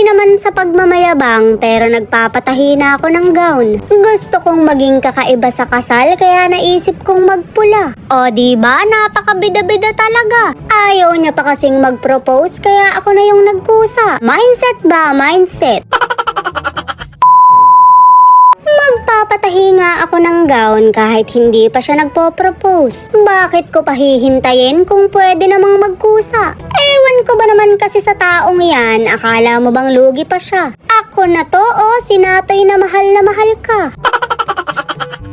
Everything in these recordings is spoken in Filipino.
naman sa pagmamayabang pero nagpapatahi na ako ng gown. Gusto kong maging kakaiba sa kasal kaya naisip kong magpula. O diba, napakabida-bida talaga. Ayaw niya pa kasing mag-propose kaya ako na yung nagkusa. Mindset ba? Mindset. Magpapatahi nga ako ng gown kahit hindi pa siya nagpo-propose. Bakit ko pa hihintayin kung pwede namang magkusa? Ewan ko ba naman kasi sa taong yan, akala mo bang lugi pa siya? Ako na to sinatoy na mahal ka.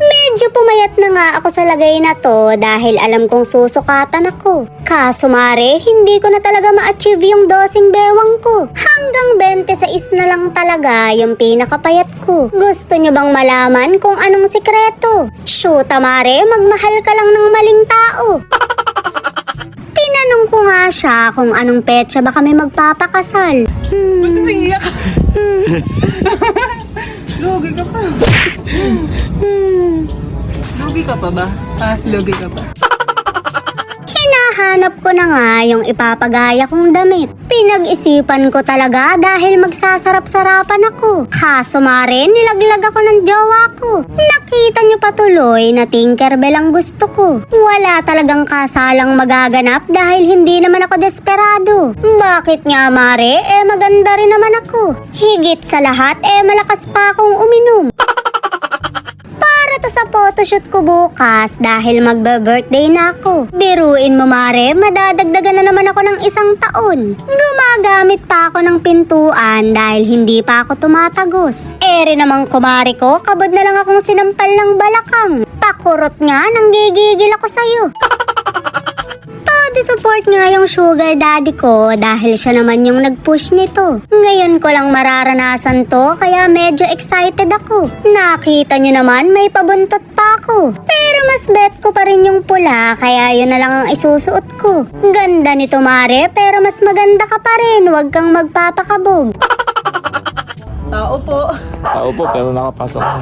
Medyo pumayat na nga ako sa lagay na to dahil alam kong susukatan ako. Kaso mare, hindi ko na talaga ma-achieve yung dosing bewang ko. Hanggang 26 na lang talaga yung pinakapayat ko. Gusto nyo bang malaman kung anong sikreto? Shoota mare, magmahal ka lang ng maling tao. Tinanong ko nga siya kung anong petsa ba kami magpapakasal. Ba't umiiyak ka? Lugi ka pa. Lugi ka pa ba? Lugi ka pa. Hinahanap ko na nga yung ipapagaya kong damit. Pinag-isipan ko talaga dahil magsasarap-sarapan ako. Kaso mare, nilaglag ako ng jowa ko. Nakita nyo pa tuloy na Tinkerbell ang gusto ko. Wala talagang kasalang magaganap dahil hindi naman ako desperado. Bakit nga mare? Maganda rin naman ako. Higit sa lahat, malakas pa akong uminom. Para to sa photoshoot ko bukas dahil magbe-birthday na ako. Biruin mo mare, madadagdagan na naman ako ng 1 taon. Gumagamit pa ako ng pintuan dahil hindi pa ako tumatagos. Ere namang kumari ko, kabod na lang akong sinampal ng balakang. Pakurot nga, nanggigigil ako sa'yo. Support nga yung sugar daddy ko dahil siya naman yung nag-push nito. Ngayon ko lang mararanasan to kaya medyo excited ako. Nakita nyo naman may pabuntot pa ako. Pero mas bet ko pa rin yung pula kaya yun na lang ang isusuot ko. Ganda nito mare pero mas maganda ka pa rin, huwag kang magpapakabog. Tao po. Tao po pero nakapasok na.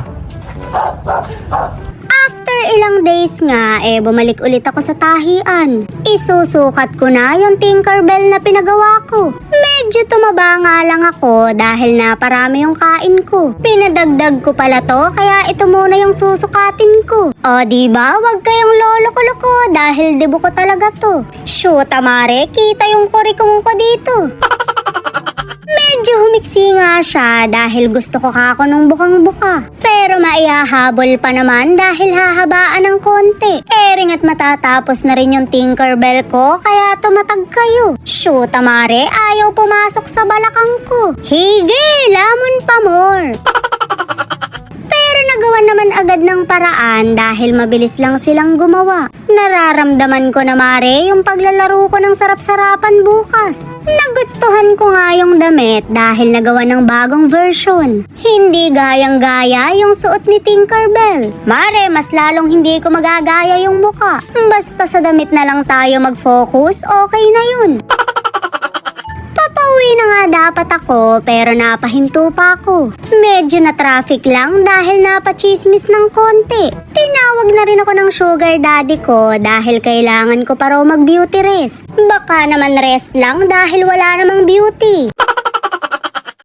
After ilang days nga, bumalik ulit ako sa tahian. Isusukat ko na yung Tinkerbell na pinagawa ko. Medyo tumaba nga lang ako dahil naparami yung kain ko. Pinadagdag ko pala to kaya ito muna yung susukatin ko. O diba, wag kayong lolo-loko dahil dibo ko talaga to. Shoota mare, kita yung kurikong ko dito. Medyo humiksi nga siya dahil gusto ko kako nung bukang-buka. Pero maihahabol pa naman dahil hahabaan ng konti. Ering at matatapos na rin yung Tinkerbell ko kaya tumatag kayo. Shoota mare, ayaw pumasok sa balakang ko. Hige, lamon pa more. Nagawa naman agad ng paraan dahil mabilis lang silang gumawa. Nararamdaman ko na mare yung paglalaro ko ng sarap-sarapan bukas. Nagustuhan ko nga yung damit dahil nagawa ng bagong version. Hindi gayang-gaya yung suot ni Tinkerbell. Mare, mas lalong hindi ko magagaya yung muka. Basta sa damit na lang tayo mag-focus, okay na yun. Papauwi na nga dapat ako pero napahinto pa ako. Medyo na traffic lang dahil napachismis ng konti. Tinawag na rin ako ng sugar daddy ko dahil kailangan ko pa raw mag-beauty rest. Baka naman rest lang dahil wala namang beauty.